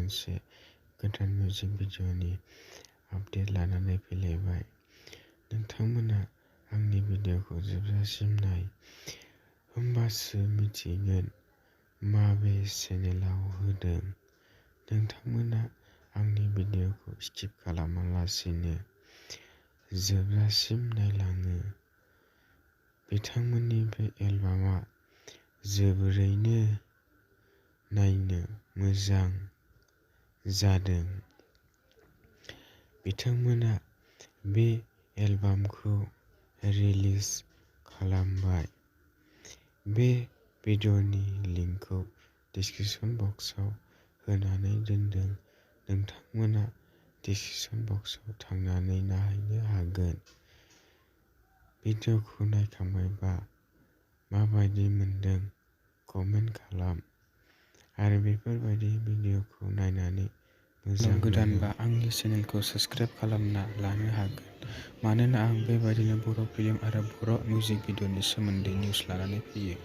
मोनसे गोदान music भिडिअ'नि update लानानै फैलायबाय। नोंथांमोना आंनि भिडिअ'खौ जोबजासिम नाय, होमबासो मिथिगोन माबे चेनेलाव होदों। नोंथांमोना आंनि भिडिअ'खौ स्किप खालामालासिनो जोबजासिम नायलाङो। बिथांमोननि बे एलबामा जोबोरैनो नायनो मोजां जादों। बिथांमोना बे एलबामखौ रिलिज खालामबाय। बे भिडिअ'नि लिंकखौ डिस्क्रिप्शन बक्सआव होनानै दोनदों। नोंथांमोना डिस्क्रिप्शन बक्सआव थांनानै नायनो हागोन। भिडिअ'खौ नायखांबायबा माबायदि मोनदों कमेन्ट खालाम आरो बेफोरबायदि भिडिअ'खौ नायनानै मोजां गोदानबा आंनि चेनेलखौ साबस्क्राइब खालामना लानो हागोन, मानोना आं बेबायदिनो बर' फिल्म आरो बर' मिउजिक भिडिअ'नि सोमोन्दै निउस लानानै फैयो।